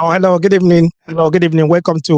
Oh, hello, good evening. Hello, good evening. Welcome to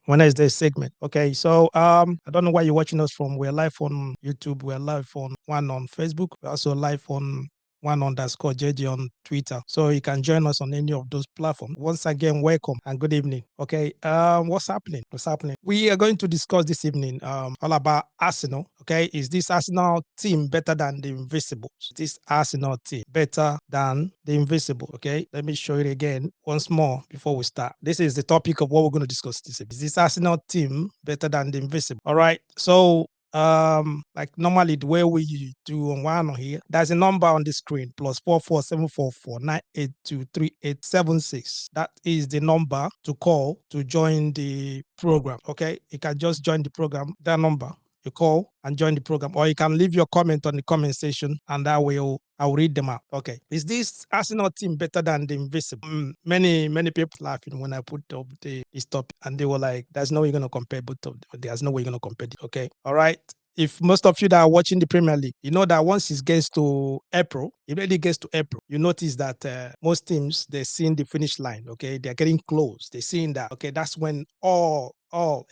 Wednesday segment. Okay, so I don't know where you're watching us from. We're live on YouTube. We're live on one on Facebook. We're also live on one underscore JJ on Twitter. So you can join us on any of those platforms. Once again, welcome and good evening. Okay, what's happening? What's happening? We are going to discuss this evening all about Arsenal. Okay, is this Arsenal team better than the Invincibles? This Arsenal team better than the Invisible? Okay, let me show it again once more before we start. This is the topic of what we're going to discuss this evening. Is this Arsenal team better than the Invisible? All right, so like normally the way we do on one here, there's a number on the screen, +44 744 9823876. That is the number to call to join the program. Okay, you can just join the program, that number you call and join the program, or you can leave your comment on the comment section and that will I'll read them out. Okay, is this Arsenal team better than the Invisible? Many people laughing when I put up this topic, and they were like, "There's no way you're gonna compare both of them. There's no way you're gonna compare." Okay, all right. If most of you that are watching the Premier League, you know that once it gets to April, it really gets to April, you notice that most teams, they're seeing the finish line. Okay, they're getting close. They're seeing that. Okay, that's when a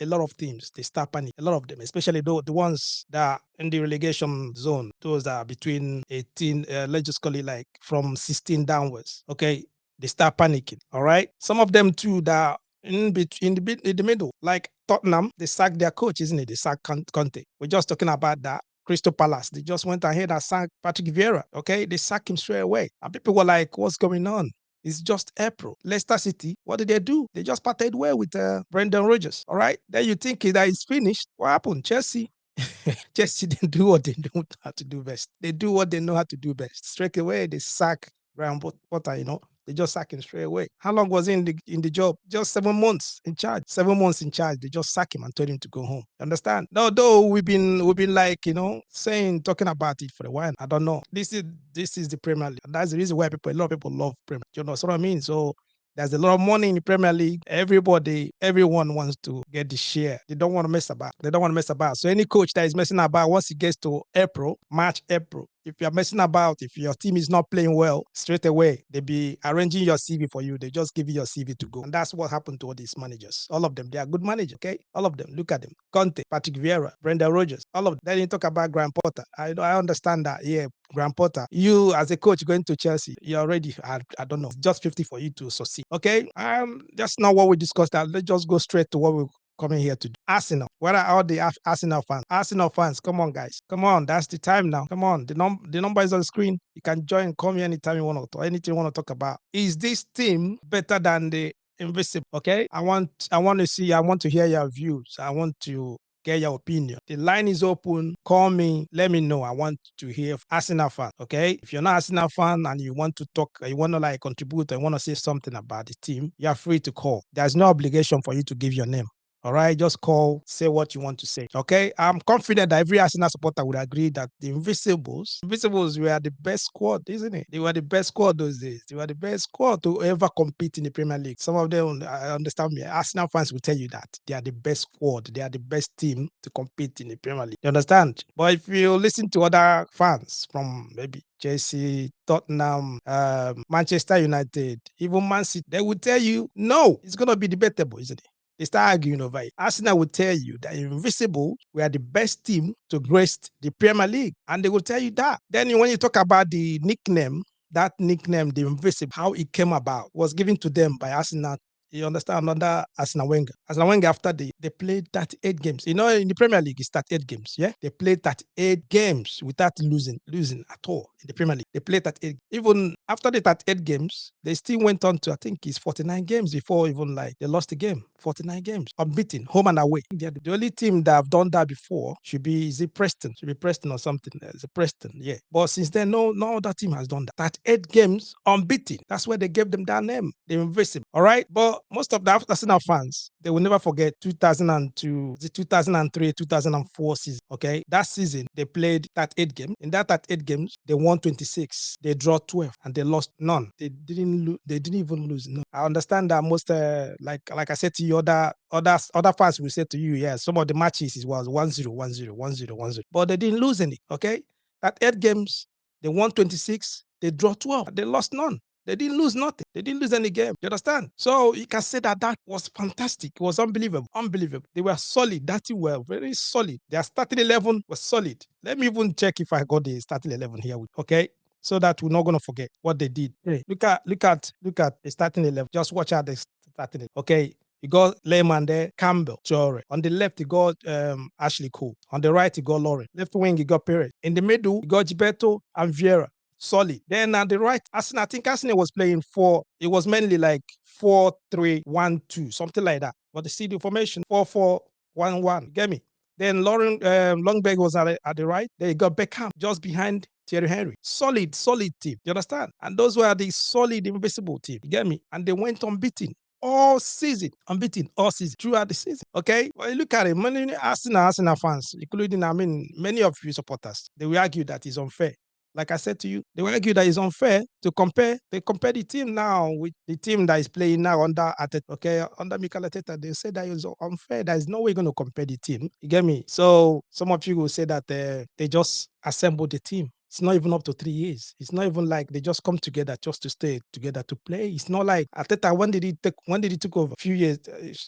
lot of teams, they start panic. A lot of them, especially the ones that are in the relegation zone, those that are between 18, let's just call it like from 16 downwards. Okay, they start panicking. All right, some of them too that are in the middle, like Tottenham, they sacked their coach, isn't it? They sacked Conte. We're just talking about that. Crystal Palace, they just went ahead and sacked Patrick Vieira. Okay, they sacked him straight away, and people were like, "What's going on?" It's just April. Leicester City, what did they do? They just parted way with Brendan Rodgers. All right. Then you think that it's finished. What happened? Chelsea. Chelsea didn't do what they know how to do best. They do what they know how to do best. Straight away, they sack Graham Potter, They just sack him straight away. How long was he in the job? Just 7 months in charge. 7 months in charge. They just sack him and told him to go home. You understand? Though we've been like, talking about it for a while. I don't know. This is the Premier League. And that's the reason why a lot of people love Premier League. You know what I mean? So there's a lot of money in the Premier League. Everyone wants to get the share. They don't want to mess about. They don't want to mess about. So any coach that is messing about, once it gets to March, April, if you're messing about, if your team is not playing well, straight away, they be arranging your CV for you. They just give you your CV to go. And that's what happened to all these managers. All of them, they are good managers, okay? All of them. Look at them. Conte, Patrick Vieira, Brendan Rodgers, all of them. Then you talk about Graham Potter. I understand that. Yeah, Graham Potter. You as a coach going to Chelsea, you're already, I don't know, just 50 for you to succeed. Okay? That's not what we discussed. Let's just go straight to what we coming here to do. Arsenal. What are all the Arsenal fans? Arsenal fans, come on, guys. Come on, that's the time now. Come on. The number is on the screen. You can join, call me anytime you want to talk, anything you want to talk about. Is this team better than the Invisible? Okay. I want to hear your views. I want to get your opinion. The line is open. Call me. Let me know. I want to hear Arsenal fan. Okay. If you're not Arsenal fan and you want to talk, you want to like contribute, or you want to say something about the team, you're free to call. There's no obligation for you to give your name. All right, just call, say what you want to say. Okay, I'm confident that every Arsenal supporter would agree that the Invincibles were the best squad, isn't it? They were the best squad those days. They were the best squad to ever compete in the Premier League. Some of them, I understand me, Arsenal fans will tell you that they are the best squad. They are the best team to compete in the Premier League. You understand? But if you listen to other fans from maybe Chelsea, Tottenham, Manchester United, even Man City, they will tell you, no, it's going to be debatable, isn't it? They start arguing over it. Arsenal will tell you that Invincible were the best team to grace the Premier League. And they will tell you that. Then when you talk about the nickname, that nickname, the Invincible, how it came about, was given to them by Arsenal. You understand? Under Arsene Wenger. Arsene Wenger, after they played 38 games. In the Premier League, it's 38 games. Yeah, they played 38 games without losing at all in the Premier League. They played 38. Even after the 38 games, they still went on to, I think it's 49 games before even like they lost the game. 49 games, unbeaten, home and away. The only team that have done that before is it Preston? Should be Preston or something. It's a Preston, yeah. But since then, no other team has done that. 38 games unbeaten. That's why they gave them that name. They're Invincible. All right. But most of the Arsenal fans, they will never forget 2002, the 2003, 2004 season. Okay. That season, they played 38 games. In that 38 games, they won 26. They draw 12 and they lost none. They didn't even lose. No. I understand that most, like I said to you, other fans will say to you, yeah, some of the matches it was 1-0, 1-0, 1-0, 1-0. But they didn't lose any. Okay. That 8 games, they won 26, they draw 12, they lost none. They didn't lose nothing. They didn't lose any game. You understand? So you can say that that was fantastic. It was unbelievable. Unbelievable. They were solid. That team were very solid. Their starting 11 was solid. Let me even check if I got the starting 11 here. Okay, so that we're not gonna forget what they did. Hey, look at the starting 11. Just watch out the starting 11. Okay. You got Lehman there, Campbell, Jore. On the left, you got Ashley Cole. On the right, you got Lauren. Left wing, you got Perez. In the middle, you got Gilberto and Vieira. Solid. Then at the right, Arsenal, I think Arsenal was playing four. It was mainly like 4-3-1-2, something like that. But the CD formation 4-4-1-1. Get me? Then Lauren Longberg was at the right. Then you got Beckham just behind Thierry Henry. Solid, solid team. You understand? And those were the solid, invisible team. You get me? And they went unbeaten all season, unbeaten all season, throughout the season. Okay? Well, you look at it, many Arsenal fans, including, I mean, many of you supporters, they will argue that it's unfair. Like I said to you, they will argue that it's unfair to compare. They compare the team now with the team that is playing now under Arteta, okay, under Mikel Arteta. They say that it's unfair. There is no way going to compare the team. You get me? So some of you will say that they just assembled the team. It's not even up to 3 years. It's not even like they just come together just to stay together to play. It's not like Arteta, when did he take over? A few years.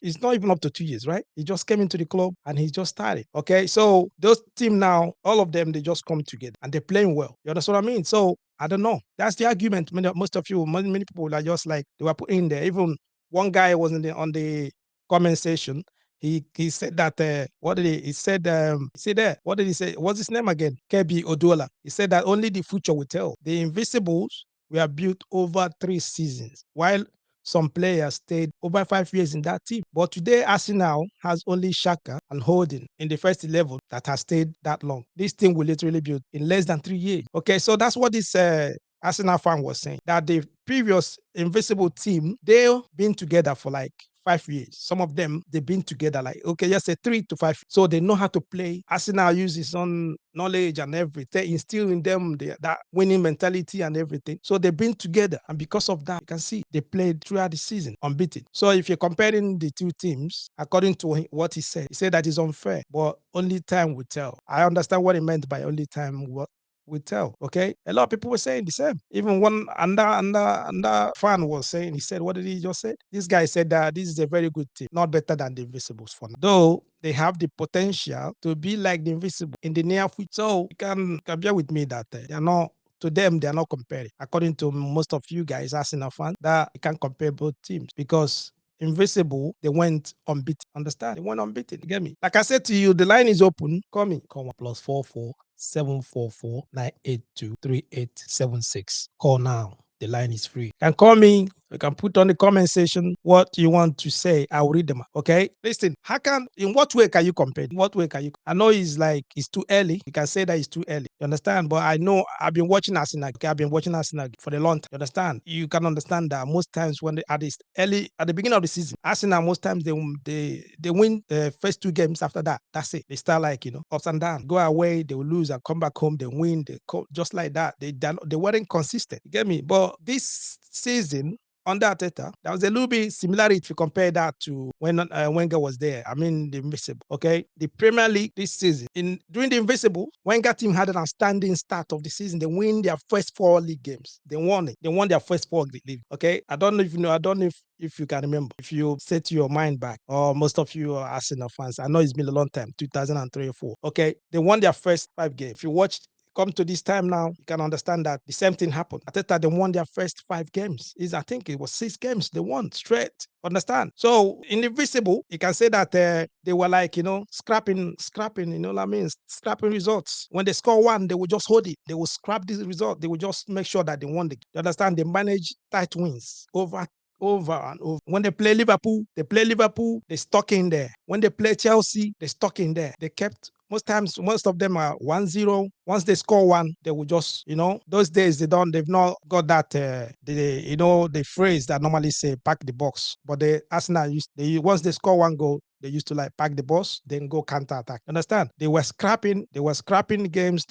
It's not even up to 2 years, right? He just came into the club and he just started. Okay. So those team now, all of them, they just come together and they're playing well. You understand what I mean? So I don't know. That's the argument. Most of you, many people are just like they were put in there. Even one guy was on the comment section. He said that what did he said see there, what did he say, what's his name again, KB Oduola. He said that only the future will tell. The Invincibles were built over 3 seasons, while some players stayed over 5 years in that team. But today, Arsenal has only Shaka and Holding in the first 11 that has stayed that long. This team will literally build in less than 3 years. Okay, so that's what this Arsenal fan was saying, that the previous Invincible team, they've been together for like 5 years. Some of them, they've been together like, okay, just say 3 to 5. So they know how to play. Arsenal uses on knowledge and everything, instill in them that winning mentality and everything. So they've been together. And because of that, you can see they played throughout the season unbeaten. So if you're comparing the two teams, according to what he said that is unfair, but only time will tell. I understand what he meant by only time will tell. Okay, a lot of people were saying the same. Even one under fan was saying, he said, what did he just say? This guy said that this is a very good team, not better than the Invincibles for now. Though they have the potential to be like the Invisible in the near future. So you can bear with me that they are not. To them, they are not comparing. According to most of you guys, Arsenal fans, that you can't compare both teams because Invincible, they went unbeaten. Understand? They went unbeaten. You get me? Like I said to you, the line is open. Call me. Call me +44 744 982 3876. Call now. The line is free. You can call me. You can put on the comment section what you want to say. I will read them. Okay? Listen, in what way can you compare? In what way can you? I know it's too early. You can say that it's too early. You understand? But I know I've been watching Arsenal. Okay? I've been watching Arsenal for a long time. You understand? You can understand that most times when at the beginning of the season, Arsenal, most times they win the first 2 games. After that, that's it. They start like, ups and downs. Go away, they will lose and come back home. They win. Just like that. They weren't consistent. You get me? But this season, under Arteta, there was a little bit similarity if you compare that to when Wenger was there. I mean, the Invincible. Okay, the Premier League this season, during the Invincible, Wenger team had an outstanding start of the season. They win their first 4 league games. They won it. They won their first 4 league. Okay, I don't know if you know. I don't know if you can remember. If you set your mind back, or most of you are Arsenal fans, I know it's been a long time, 2003 or 4. Okay, they won their first 5 games. If you watched. Come to this time now, you can understand that the same thing happened. Arteta, they won their first 5 games. I think it was 6 games they won straight. Understand? So in the visible, you can say that they were like, scrapping, you know what I mean? Scrapping results. When they score one, they will just hold it. They will scrap this result. They will just make sure that they won the. You understand? They manage tight wins over and over. When they play Liverpool, they stuck in there. When they play Chelsea, they stuck in there. They kept most of them are 1-0. Once they score one, they will just, those days they've not got that the phrase that normally say pack the box. But the Arsenal once they score one goal, they used to like pack the box, then go counter attack. Understand? They were scrapping games.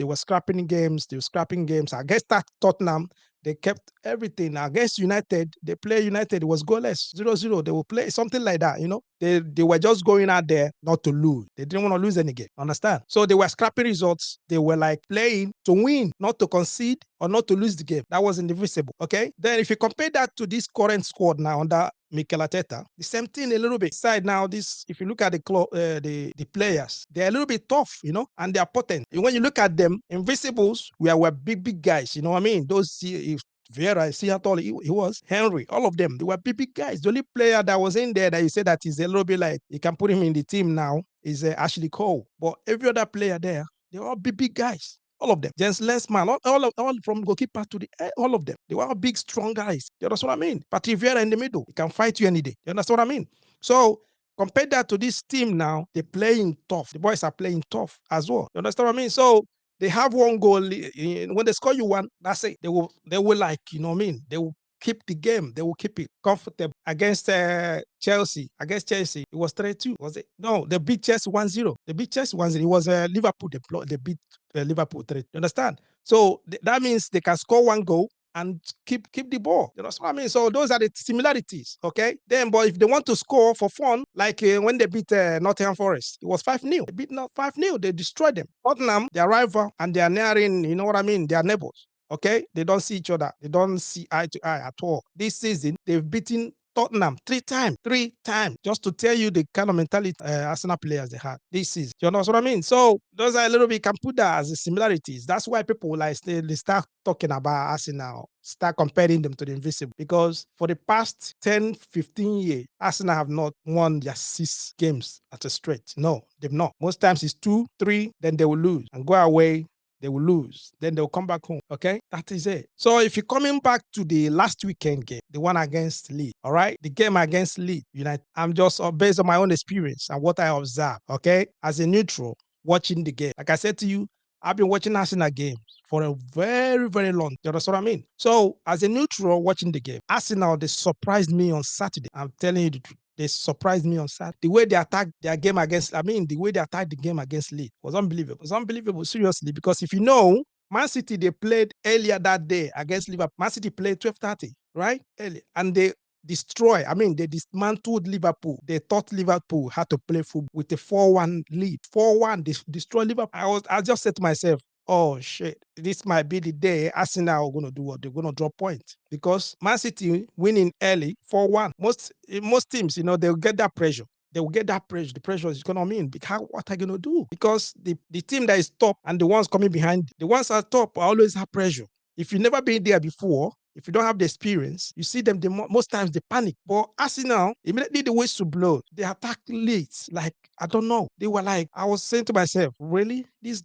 I guess that Tottenham, They kept everything. Against United, they play United. It was goalless, 0-0. They will play something like that. They were just going out there not to lose. They didn't want to lose any game. Understand? So they were scrapping results. They were like playing to win, not to concede or not to lose the game. That was Invincible. Okay. Then if you compare that to this current squad now under Mikel Arteta, the same thing a little bit. Side now, this if you look at the players, they're a little bit tough, and they're potent. And when you look at them, Invincibles, were big guys. You know what I mean? Those if Vieira, see how tall he was. Henry, all of them, they were big guys. The only player that was in there that you say that is a little bit like you can put him in the team now is Ashley Cole. But every other player there, they're all big guys. All of them. James Lensman, all from goalkeeper to all of them. They were all big, strong guys. You understand what I mean? But if you're in the middle, he can fight you any day. You understand what I mean? So compare that to this team now, they're playing tough. The boys are playing tough as well. You understand what I mean? So they have one goal. When they score you one, that's it. They will like, you know what I mean? They will keep the game. They will keep it comfortable. Against Chelsea, it was 3-2. Was it? No, they beat Chelsea 1-0. They beat Chelsea 1-0. It was Liverpool. They beat Liverpool 3. You understand? So that means they can score one goal and keep the ball. You know what I mean? So those are the similarities. Okay. Then, but if they want to score for fun, like when they beat Nottingham Forest, it was 5-0. They beat 5-0. They destroyed them. Tottenham, their rival, and they are nearing. You know what I mean? They are neighbors. Okay, they don't see each other. They don't see eye to eye at all. This season, they've beaten Tottenham 3 times, just to tell you the kind of mentality Arsenal players they had this season. You know what I mean? So those are a little bit, can put that as the similarities. That's why people like they start talking about Arsenal, start comparing them to the Invincible, because for the past 10, 15 years, Arsenal have not won their 6 games at a stretch. No, they've not. Most times it's 2, 3, then they will lose and go away. They will lose. Then they'll come back home. Okay? That is it. So if you're coming back to the last weekend game, the one against Leeds, all right? The game against Leeds United, I'm just based on my own experience and what I observed, okay? As a neutral, watching the game. Like I said to you, I've been watching Arsenal games for a very, very long time. You understand what I mean? So as a neutral watching the game, Arsenal, they surprised me on Saturday. I'm telling you the truth. They surprised me on Saturday. The way they attacked their game against, the way they attacked the game against Leeds was unbelievable. It was unbelievable, seriously, because if you know, Man City, they played earlier that day against Liverpool. Man City played 12:30, right? Early. And they they dismantled Liverpool. They thought Liverpool had to play football with a 4-1 lead. 4-1, they destroyed Liverpool. I just said to myself, oh shit, this might be the day Arsenal are going to do what? They're going to drop points, because Man City winning early 4-1. Most teams, they'll get that pressure. They will get that pressure. The pressure is going to mean, what are you going to do? Because the team that is top and the ones coming behind, the ones at top always have pressure. If you've never been there before, if you don't have the experience, you see them, most times they panic. But Arsenal, immediately the whistle blow, they attack late. Like, I don't know. They were like, I was saying to myself, really? This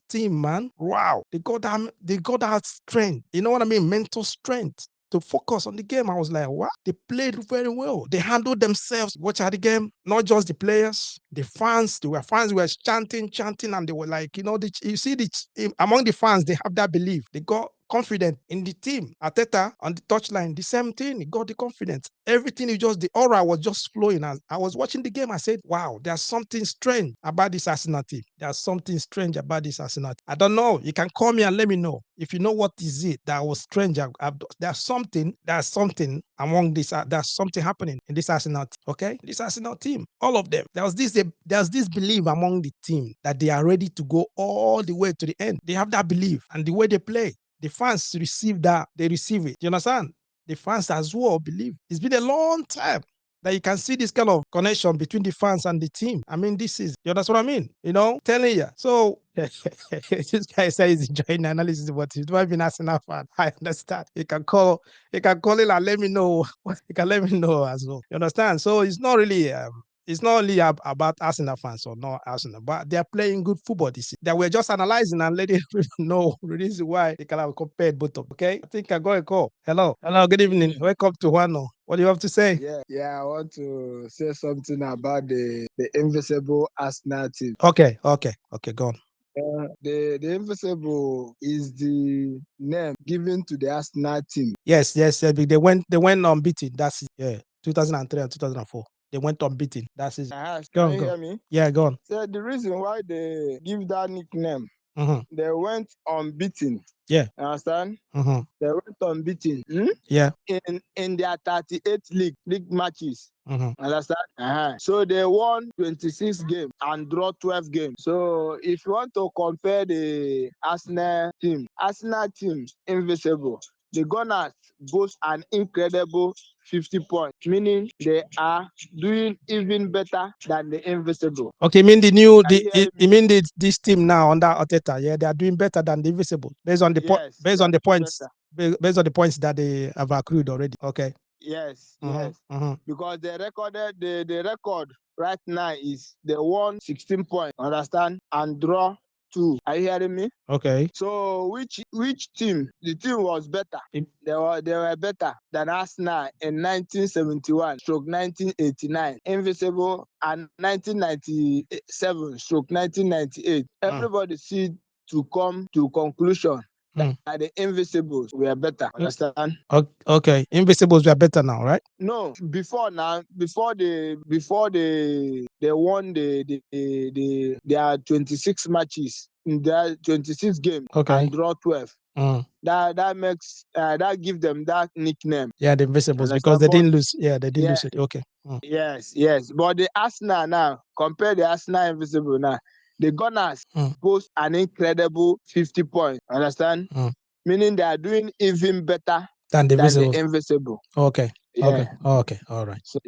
team, man, wow, they got that strength. You know what I mean? Mental strength to focus on the game. I was like, what? They played very well. They handled themselves. Watch at the game, not just the players, the fans. Fans were chanting, and they were like, you see, among the fans, they have that belief. They got confident in the team. Arteta on the touchline, the same thing. He got the confidence. Everything, the aura was just flowing. As I was watching the game, I said, wow, there's something strange about this Arsenal team. There's something strange about this Arsenal team. I don't know. You can call me and let me know if you know what is it that was strange. There's something among this. There's something happening in this Arsenal team. Okay, this Arsenal team, all of them. There's this belief among the team that they are ready to go all the way to the end. They have that belief, and the way they play, the fans receive that. They receive it. You understand? The fans as well believe. It's been a long time that you can see this kind of connection between the fans and the team. I mean, you understand what I mean? Telling you. So, this guy says he's enjoying the analysis, but he's not even Arsenal fan. I understand. You can call it and let me know. You can let me know as well. You understand? So, it's not only about Arsenal fans or not Arsenal, but they're playing good football this season. That we're just analyzing and letting people know the reason why they can have compared both of them. Okay? I think I got a call. Hello, good evening. Welcome to Wano. What do you have to say? Yeah, I want to say something about the Invincible Arsenal team. Okay, go on. The Invincible is the name given to the Arsenal team. Yes. They went unbeaten. That's it. Yeah, 2003 and 2004. They went unbeaten. That's it. Can Go you on. hear me? Yeah, go on. So the reason why they give that nickname Mhm. They went unbeaten. Yeah. You understand? Mhm. They went unbeaten. Yeah. In their 38 league matches. Mhm. Understand? So they won 26 games and draw 12 games. So if you want to compare the Arsenal team Invincible, the Gunners boast an incredible 50 points, meaning they are doing even better than the Invincible. Okay, mean the new Are you the hearing me? you mean this team now under Arteta, yeah, they are doing better than the Invisible based on the Yes, based they on are the doing points better. based on the points that they have accrued already. Okay. Yes, Mhm. yes. Mhm. Because the record right now is they won 16 points, understand, and draw 2. Are you hearing me? Okay. So which team? The team was better. It- They were better than Arsenal in 1971 stroke 1989, Invincible and 1997 stroke 1998. mm, Everybody see to come to conclusion that mm. the Invincibles were better. Understand? Okay. Invisibles were better now, right? No, before now, before they won their 26 matches in their 26 games Okay. and draw 12. Mm. That makes that give them that nickname. Yeah, the Invisibles because Understand? they But didn't lose. Yeah, they didn't yeah, lose it. Okay. Mm. yes. But the Arsenal now, compare the Arsenal Invincible now. The Gunners Mm. post an incredible 50 points. Understand? Mm. Meaning they are doing even better Than the than the Invisibles. Invisible. Okay. Yeah. Okay. Okay. All right. So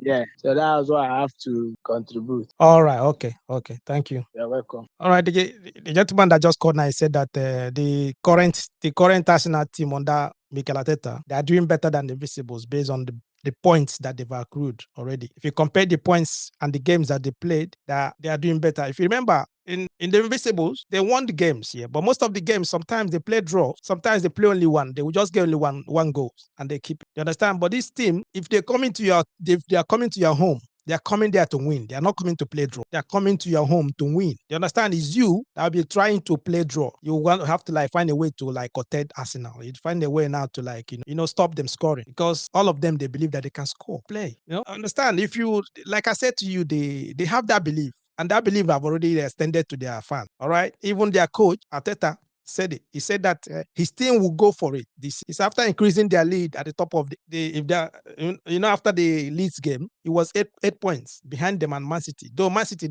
that's what I have to contribute. All right. Okay. Okay. Thank you. You're welcome. All right, the gentleman that just called now, he said that the current Arsenal team under Mikel Arteta, they are doing better than the Invisibles based on the points that they've accrued already. If you compare the points and the games that they played, they are doing better. If you remember, in the Invisibles, they won the games, yeah, but most of the games sometimes they play draw, sometimes they play only one. They will just get only one goal and they keep it. You understand? But this team, if they they are coming to your home, they are coming there to win. They are not coming to play draw. They are coming to your home to win. You understand? It's you that will be trying to play draw. You want to have to like find a way to like curtail Arsenal. You find a way now to like stop them scoring because all of them they believe that they can score. Play. Understand? If you like I said to you, they have that belief. And that belief have already extended to their fans. All right. Even their coach, Arteta, said it. He said that his team will go for it. This is after increasing their lead at the top of the if they after the Leeds game, it was eight points behind them and Man City. Though Man City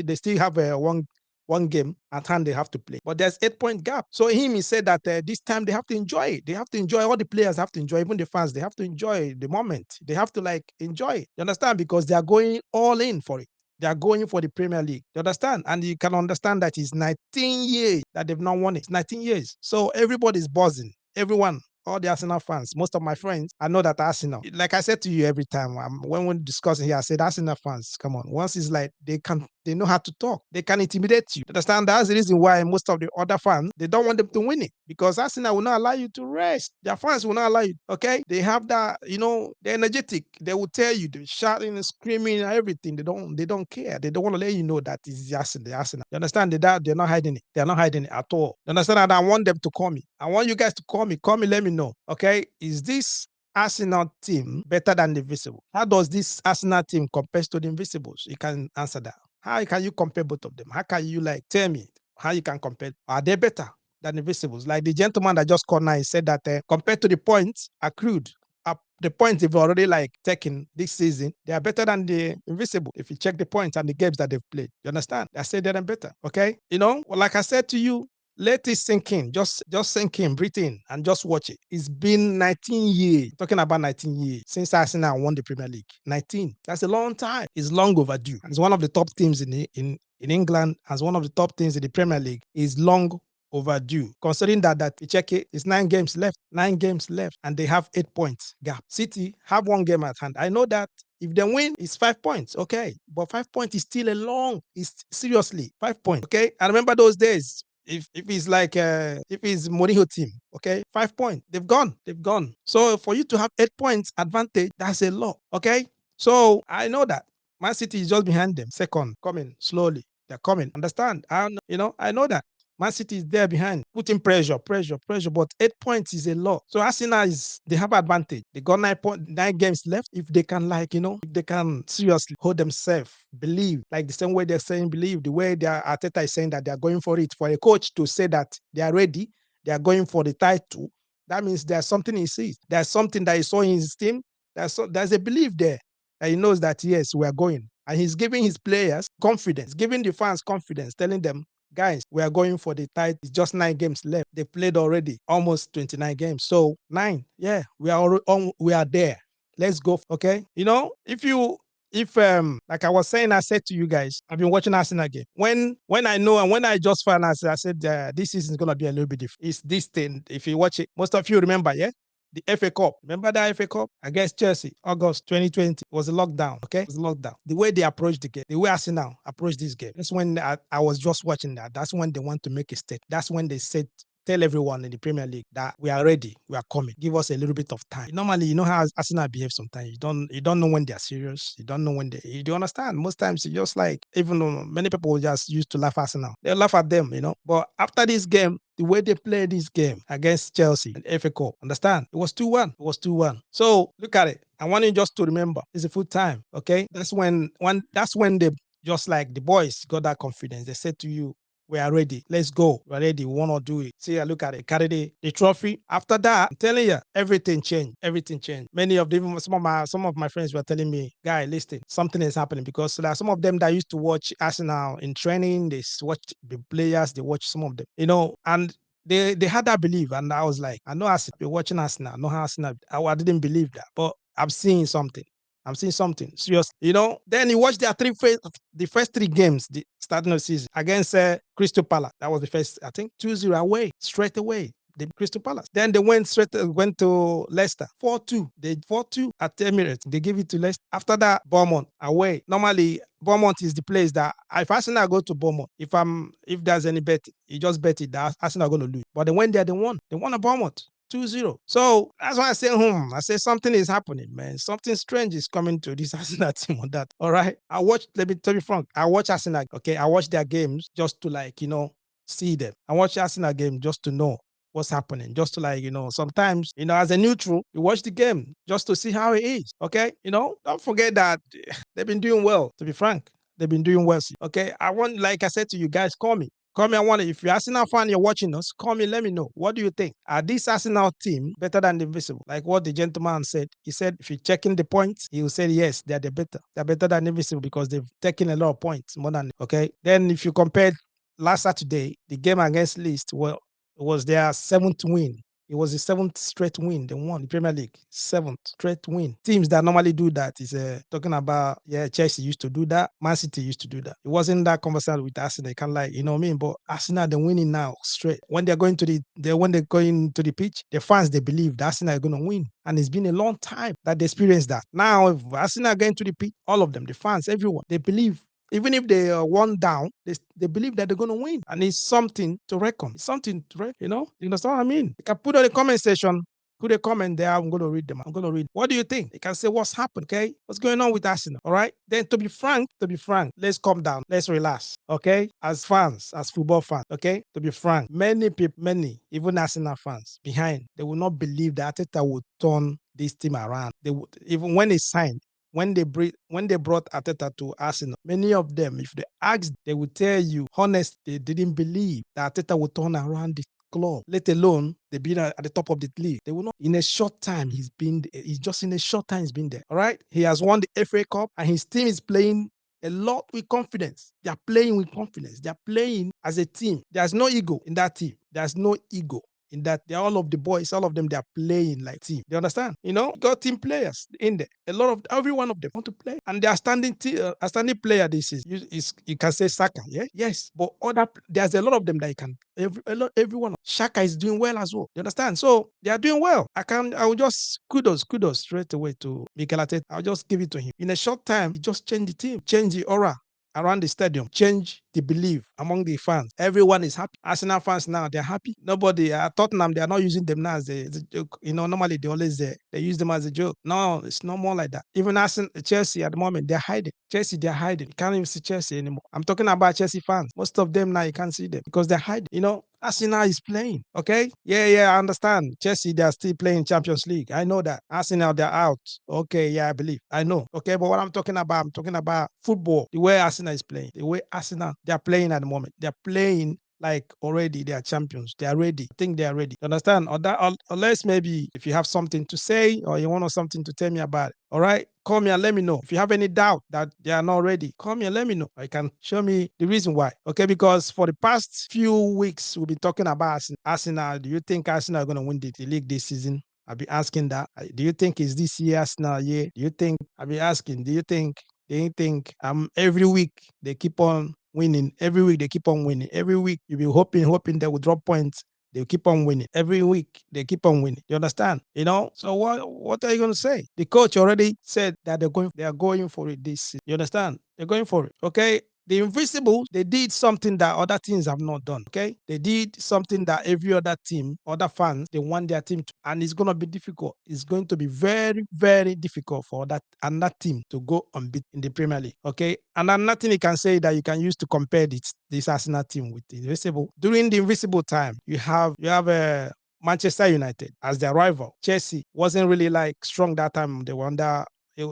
they still have one game at hand they have to play, but there's 8 point gap. So he said that this time they have to enjoy it. They have to enjoy. All the players have to enjoy. Even the fans, they have to enjoy the moment. They have to like enjoy it. You understand? Because they are going all in for it. They are going for the Premier League. You understand? And you can understand that it's 19 years that they've not won it. It's 19 years. So everybody's buzzing. Everyone, all the Arsenal fans, most of my friends, I know that Arsenal. Like I said to you every time when we're discussing here, I said Arsenal fans, come on. Once it's like they know how to talk. They can intimidate you. Understand? That's the reason why most of the other fans they don't want them to win it because Arsenal will not allow you to rest. Their fans will not allow you. Okay, they have that. They're energetic. They will tell you, they're shouting and screaming and everything. They don't care. They don't want to let you know that it's the Arsenal. The Arsenal. You understand? They're not hiding it. They're not hiding it at all. You understand? And I want them to call me. I want you guys to call me. Call me. Let me know. Okay, is this Arsenal team better than the Invisible? How does this Arsenal team compare to the Invisibles? You can answer that. How can you compare both of them? How can you like tell me how you can compare? Are they better than Invisibles? Like the gentleman that just called now, he said that compared to the points accrued, the points they've already like taken this season, they are better than the Invisible. If you check the points and the games that they've played, you understand? I said they're better. Okay, like I said to you, let it sink in. Just sink in, breathe in, and just watch it. It's been 19 years. Talking about 19 years since Arsenal won the Premier League. 19. That's a long time. It's long overdue. And it's one of the top teams in England, as one of the top teams in the Premier League. Is long overdue. Considering that you check it, it's 9 games left. 9 games left, and they have 8 points gap. City have one game at hand. I know that if they win, it's 5 points. Okay. But 5 points is still it's seriously 5 points. Okay. I remember those days. If it's like if it's Mourinho team, okay, 5 points, they've gone. So for you to have 8 points advantage, that's a lot. Okay. So I know that Man City is just behind them, second, coming slowly. They're coming. Understand? I know that. Man City is there behind, putting pressure. But 8 points is a lot. So Arsenal they have advantage. They got 9 games left. If they can, if they can seriously hold themselves, believe, like the same way they're saying believe, the way Arteta is saying that they are going for it. For a coach to say that they are ready, they are going for the title, that means there's something he sees. There's something that he saw in his team. There's a belief there. And he knows that, yes, we are going. And he's giving his players confidence, giving the fans confidence, telling them, guys, we are going for the title. It's just 9 games left. They played already almost 29 games. So 9, yeah, we are there. Let's go. Okay. If like I was saying, I said to you guys, I've been watching Arsenal game. When I know and when I just found out, I said this season is gonna be a little bit different. It's this thing. If you watch it, most of you remember, yeah, the FA Cup. Remember the FA Cup against Chelsea, August 2020 was a lockdown. Okay, it was a lockdown. The way they approached the game, the way Arsenal approached this game. That's when I was just watching that. That's when they want to make a step. That's when they said, tell everyone in the Premier League that we are ready, we are coming. Give us a little bit of time. Normally, you know how Arsenal behave sometimes. You don't know when they're serious. You don't know when you do understand. Most times you just like, even though many people just used to laugh at Arsenal. They laugh at them. But after this game, the way they played this game against Chelsea and FA Cup, understand? It was 2-1. It was 2-1. So look at it. I want you just to remember it's a full time. Okay. That's when they just like the boys got that confidence. They said to you, we are ready. Let's go. We're ready. We want to do it. See, I look at it. Carry the trophy. After that, I'm telling you, everything changed. Everything changed. Many of them, some of my friends were telling me, guy, listen, something is happening because there are some of them that used to watch Arsenal in training. They watch the players. They watch some of them, and they had that belief. And I was like, I know Arsenal. Be watching Arsenal. I know how Arsenal. I didn't believe that, but I'm seeing something. I'm seeing something serious. Then you watch their the first 3 games, the starting of the season against Crystal Palace. That was the first, I think, 2-0 away, straight away. The Crystal Palace. Then they went to Leicester. 4-2. They 4-2 at Emirates. They give it to Leicester. After that, Bournemouth away. Normally, Bournemouth is the place that if Arsenal go to Bournemouth, if there's any bet, you just bet it that Arsenal are going to lose. But they went there, they won. They won at Bournemouth. 2-0. So that's why I say, I say something is happening, man. Something strange is coming to this Arsenal team on that. All right. Let me tell you frank, I watch Arsenal. Okay. I watch their games just to see them. I watch Arsenal game just to know what's happening. Just to sometimes, as a neutral, you watch the game just to see how it is. Okay. Don't forget that they've been doing well, to be frank. They've been doing well. Okay. Like I said to you guys, call me. Call me. If you're Arsenal fan, you're watching us, call me. Let me know. What do you think? Are this Arsenal team better than the Invincible? Like what the gentleman said. He said, if you're checking the points, he will say, yes, they're the better. They're better than Invincible because they've taken a lot of points more than, okay? Then if you compare last Saturday, the game against Leeds, well, it was their 7th win. It was the 7th straight win they won the Premier League. 7th straight win. Teams that normally do that is talking about, Chelsea used to do that. Man City used to do that. It wasn't that conversation with Arsenal. Kind of like, you know what I mean? But Arsenal, they're winning now straight. When they're going to the pitch, the fans, they believe that Arsenal are going to win. And it's been a long time that they experienced that. Now, if Arsenal are going to the pitch, all of them, the fans, everyone, they believe even if they are one down, they believe that they're going to win. And it's something to reckon. It's something to reckon, You understand what I mean? You can put on the comment section, put a comment there. I'm going to read them. I'm going to read. What do you think? You can say what's happened, okay? What's going on with Arsenal, all right? Then to be frank, let's calm down. Let's relax, okay? As fans, as football fans, okay? To be frank, many people, even Arsenal fans behind, they will not believe that Arteta would turn this team around. They would, even when they signed, when they brought Arteta to Arsenal, many of them, if they asked, they would tell you, honestly, they didn't believe that Arteta would turn around the club, let alone they been at the top of the league. They will not. In a short time, he's just in a short time he's been there. All right, he has won the FA Cup, and his team is playing a lot with confidence. They are playing with confidence. They are playing as a team. There's no ego in that team. There's no ego in that. They're all of the boys, all of them, they are playing like team. You understand? Got team players in there. A lot of every one of them want to play, and they are standing player. This you can say Saka, yeah, yes, but there's a lot of them that you can. Everyone. Shaka is doing well as well. You understand? So they are doing well. I will just kudos straight away to Mikel Arteta. I'll just give it to him. In a short time, he just changed the team, changed the aura around the stadium, change the belief among the fans. Everyone is happy. Arsenal fans now, they're happy. Nobody, Tottenham, they're not using them now as a joke. Normally they always they use them as a joke. No, it's no more like that. Even Arsenal, Chelsea at the moment, they're hiding. Chelsea, they're hiding. You can't even see Chelsea anymore. I'm talking about Chelsea fans. Most of them now, you can't see them because they're hiding. Arsenal is playing. Okay. Yeah, I understand. Chelsea, they are still playing Champions League. I know that. Arsenal, they're out. Okay, yeah, I believe. I know. Okay, but what I'm talking about football, the way Arsenal is playing, the way Arsenal, they're playing at the moment. They're playing like already they are champions. They are ready. I think they are ready. You understand? Unless maybe if you have something to say or you want something to tell me about it. All right? Call me and let me know. If you have any doubt that they are not ready, call me and let me know. I can show me the reason why. Okay, because for the past few weeks, we've been talking about Arsenal. Do you think Arsenal are going to win the league this season? I'll be asking that. Do you think is this year Arsenal year? Do you think I'll be asking? Do you think they think every week they keep on winning? Every week they keep on winning. Every week you be hoping they will drop points. They keep on winning. Every week they keep on winning. You understand? So what are you gonna say? The coach already said that they are going for it this season. You understand? They're going for it. Okay. The Invincibles, they did something that other teams have not done. Okay. They did something that every other team, other fans, they want their team to, and it's gonna be difficult. It's going to be very, very difficult for that team to go unbeaten in the Premier League. Okay. And then nothing you can say that you can use to compare this Arsenal team with the Invincible. During the Invincible time, you have a Manchester United as their rival. Chelsea wasn't really like strong that time. They were under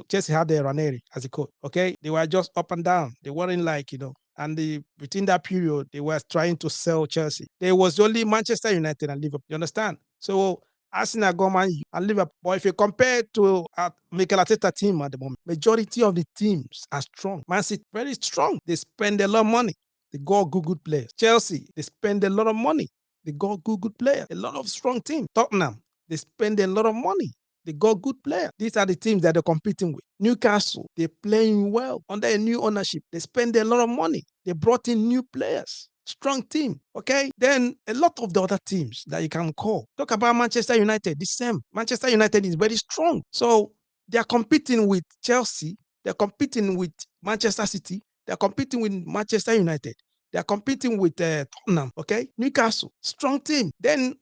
Chelsea had the Ranieri as a coach. Okay, they were just up and down. They weren't like and within that period they were trying to sell Chelsea. There was only Manchester United and Liverpool. You understand? So Arsenal, Gorman, and Liverpool. But if you compare to Mikel Arteta team at the moment, majority of the teams are strong. Man City very strong. They spend a lot of money. They got good players. Chelsea, they spend a lot of money. They got good players. A lot of strong teams. Tottenham, they spend a lot of money. They got good players. These are the teams that they're competing with. Newcastle, they're playing well under a new ownership. They spend a lot of money. They brought in new players. Strong team. Okay. Then a lot of the other teams that you can call. Talk about Manchester United, the same. Manchester United is very strong. So they are competing with Chelsea. They're competing with Manchester City. They're competing with Manchester United. They're competing with Tottenham, okay? Newcastle, strong team. Then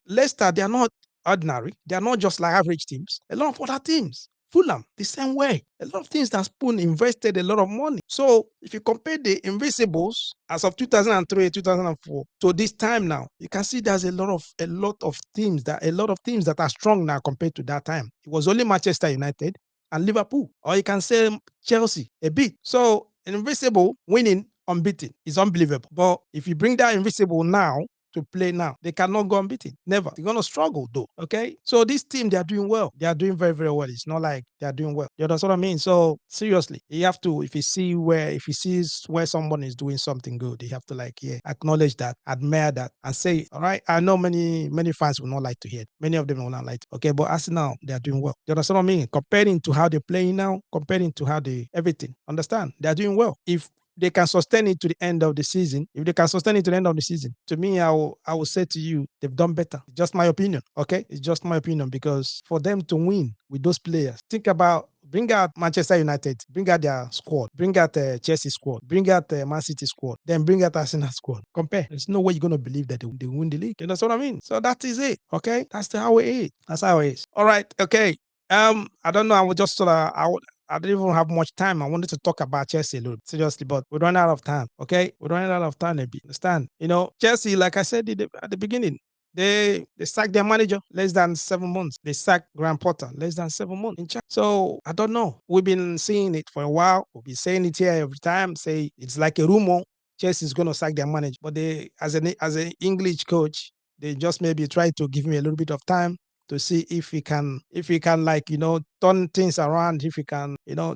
Leicester, they are not ordinary. They are not just like average teams. A lot of other teams. Fulham, the same way. A lot of things that Spoon invested a lot of money. So if you compare the Invincibles as of 2003, 2004 to this time now, you can see there's a lot of teams that are strong now compared to that time. It was only Manchester United and Liverpool, or you can say Chelsea a bit. So Invincible winning unbeaten is unbelievable. But if you bring that Invincible now to play now, they cannot go unbeaten. Never. They're going to struggle though. Okay. So this team, they are doing well. They are doing very, very well. It's not like they are doing well. You understand what I mean? So seriously, you have to, if he sees where someone is doing something good, you have to acknowledge that, admire that, and say, all right, I know many fans will not like to hear it. Many of them will not like it. Okay. But Arsenal, they are doing well. You understand what I mean? Comparing to how they're playing now, comparing to how everything. Understand? They are doing well. If they can sustain it to the end of the season, to me, I will say to you, they've done better. It's just my opinion. Okay, it's just my opinion because for them to win with those players, think about. Bring out Manchester United, bring out their squad, bring out the Chelsea squad, bring out the Man City squad, then bring out Arsenal squad. Compare. There's no way you're gonna believe that they win the league. You know what I mean? So that is it. Okay, how it is. That's how it is. All right. Okay. I don't know. I would just I didn't even have much time. I wanted to talk about Chelsea a little, seriously, but we run out of time. Okay, we run out of time a bit. Understand? Chelsea, like I said at the beginning, they sacked their manager less than 7 months. They sacked Graham Potter less than 7 months in charge. So I don't know. We've been seeing it for a while. We've been saying it here every time. Say it's like a rumor. Chelsea is going to sack their manager, but they, as an English coach, they just maybe try to give me a little bit of time to see if he can turn things around, if he can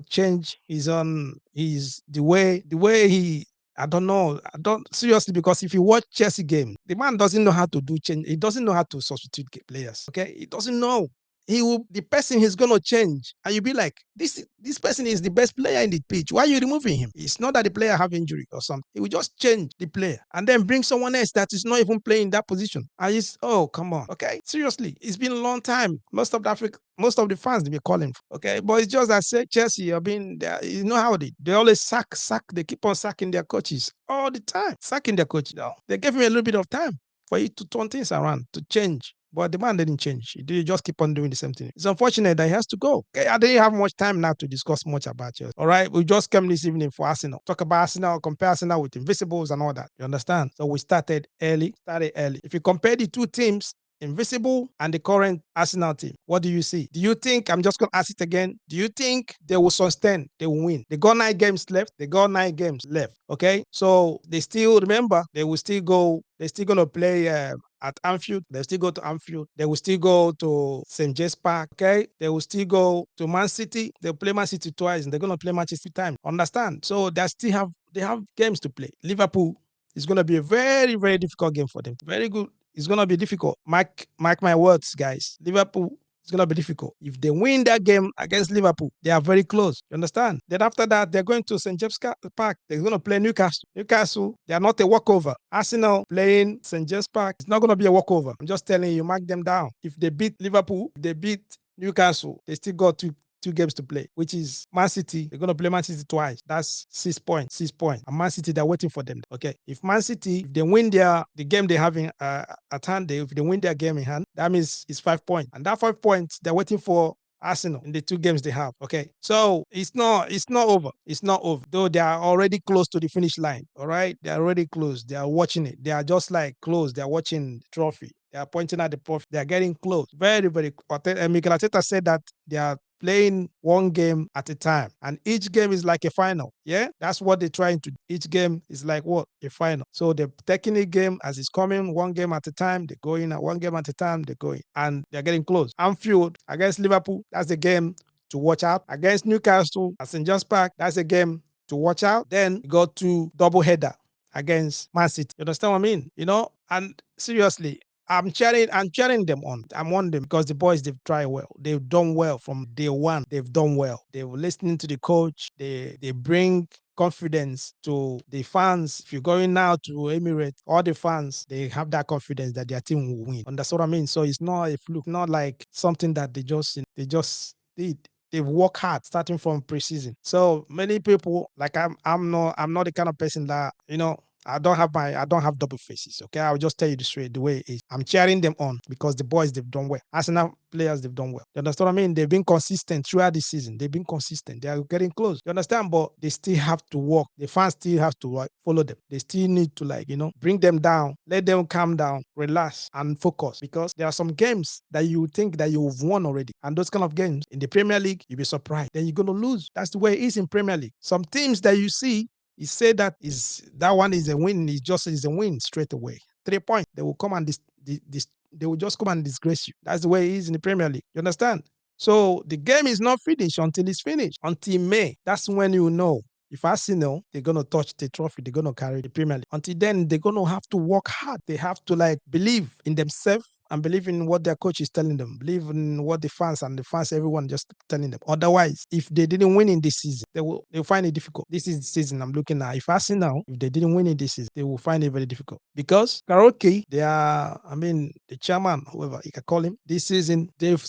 change the way he. I don't know. I don't seriously, because if you watch Chelsea game, the man doesn't know how to do change. He doesn't know how to substitute players. Okay, he doesn't know. the person he's gonna change, and you'll be like, this person is the best player in the pitch. Why are you removing him? It's not that the player have injury or something. He will just change the player and then bring someone else that is not even playing that position. And it's, oh, come on, okay, seriously, it's been a long time. Most of the fans they be calling, okay, but it's just that say Chelsea are being there. You know how they always sack. They keep on sacking their coaches all the time, sacking their coach now. They gave him a little bit of time for you to turn things around, to change. But the man didn't change. He did just keep on doing the same thing. It's unfortunate that he has to go. Okay, I didn't have much time now to discuss much about you. All right, we just came this evening for Arsenal. Talk about Arsenal, compare Arsenal with Invincibles and all that. You understand? So we started early. If you compare the two teams, Invisible and the current Arsenal team, what do you see? Do you think, I'm just going to ask it again, do you think they will sustain, they will win? They got 9 games left. Okay, so they still, remember, they will still go, they're still going to play at Anfield. They'll still go to Anfield. They will still go to St. James Park. Okay. They will still go to Man City. They'll play Man City twice and they're going to play Manchester time. Understand? So they have games to play. Liverpool is going to be a very, very difficult game for them. Very good. It's going to be difficult. Mark my words, guys. Liverpool, it's going to be difficult. If they win that game against Liverpool, they are very close. You understand? Then after that, they're going to St. James Park. They're going to play Newcastle. Newcastle, they are not a walkover. Arsenal playing St. James Park, it's not going to be a walkover. I'm just telling you, mark them down. If they beat Liverpool, if they beat Newcastle, they still got two games to play, which is Man City. They're going to play Man City twice. That's 6 points. 6 points. And Man City, they're waiting for them. Okay. If Man City, if they win the game they have at hand, if they win their game in hand, that means it's 5 points. And that 5 points, they're waiting for Arsenal in the 2 games they have. Okay. So it's not over. It's not over. Though they are already close to the finish line. All right. They are already close. They are watching it. They are just like close. They are watching the trophy. They are pointing at the trophy. They are getting close. Very, very. Mikel Arteta said that they are playing one game at a time, and each game is like a final. Yeah, that's what they're trying to do. Each game is like what? A final. So they're taking a game as it's coming, one game at a time. They're going at one game at a time. They're going, and they're getting close. Anfield against Liverpool, that's the game to watch out. Against Newcastle at St. James Park, that's a game to watch out. Then you go to double header against Man City. You understand what I mean? And seriously, I'm cheering them on. I'm on them because the boys, they've tried well. They've done well from day one. They've done well. They were listening to the coach. They bring confidence to the fans. If you're going now to Emirates, all the fans, they have that confidence that their team will win. And that's what I mean. So it's not a fluke, not like something that they just did. They've worked hard starting from preseason. So many people, like I'm not the kind of person that, I don't have double faces. Okay. I'll just tell you the straight the way it is. I'm cheering them on because the boys, they've done well. Arsenal players, they've done well. You understand what I mean? They've been consistent throughout the season. They've been consistent. They are getting close. You understand? But they still have to work. The fans still have to follow them. They still need to bring them down, let them calm down, relax and focus, because there are some games that you think that you've won already. And those kind of games in the Premier League, you'll be surprised. Then you're going to lose. That's the way it is in Premier League. Some teams that you see, he said that one is a win. It just is a win straight away. 3 points. They will come and they will just come and disgrace you. That's the way it is in the Premier League. You understand? So the game is not finished until it's finished. Until May. That's when you know. If Arsenal, they're going to touch the trophy, they're going to carry the Premier League. Until then, they're going to have to work hard. They have to believe in themselves and believe in what their coach is telling them. Believe in what the fans, everyone just telling them. Otherwise, if they didn't win in this season, they'll find it difficult. This is the season I'm looking at. If Arsenal, if they didn't win in this season, they will find it very difficult. Because Karaoke, the chairman, whoever you can call him, this season, they've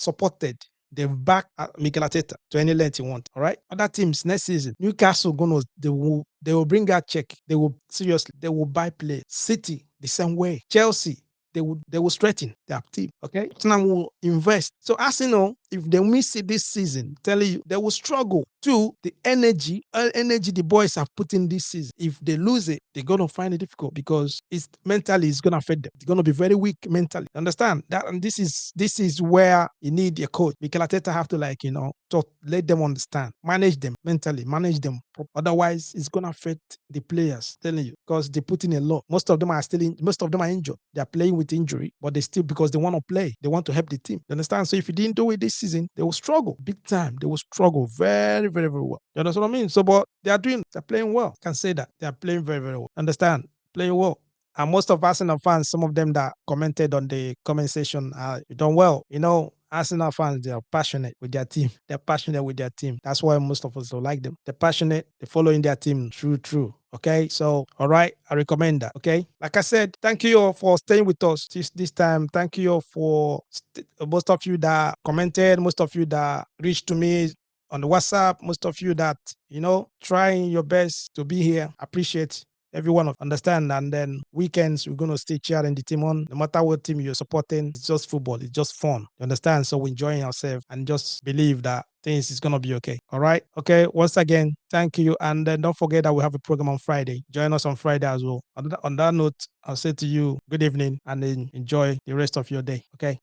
backed Mikel Arteta to any length he wants. All right. Other teams next season, Newcastle they will bring out check. They will buy players. City the same way. Chelsea, they will strengthen their team. Okay. Tottenham will invest. So Arsenal, if they miss it this season, I'm telling you, they will struggle to the energy the boys have put in this season. If they lose it, they're gonna find it difficult because it's gonna affect them. They're gonna be very weak mentally. Understand that? And this is where you need your coach. Mikel Arteta have to let them understand, manage them mentally, manage them. Otherwise, it's gonna affect the players. Telling you, because they put in a lot. Most of them are injured. They are playing with injury, but they still, because they want to play, they want to help the team. You understand? So if you didn't do it this season, they will struggle big time. They will struggle very, very, very well. You understand what I mean? So, but they're playing well. I can say that they are playing very, very well. Understand? Playing well. And most of Arsenal fans, some of them that commented on the comment section, done well. Arsenal fans, they are passionate with their team. They're passionate with their team. That's why most of us don't like them. They're passionate. They're following their team. True. Okay, so all right, I recommend that. Okay, like I said, thank you all for staying with us this time. Thank you all for most of you that commented, most of you that reached to me on the WhatsApp, most of you that trying your best to be here. Appreciate everyone understand. And then weekends we're gonna stay cheering the team on. No matter what team you're supporting, it's just football. It's just fun. You understand? So we're enjoying ourselves and just believe that things is gonna be okay. All right. Okay. Once again, thank you. And then don't forget that we have a program on Friday. Join us on Friday as well. On that note, I'll say to you good evening and then enjoy the rest of your day. Okay.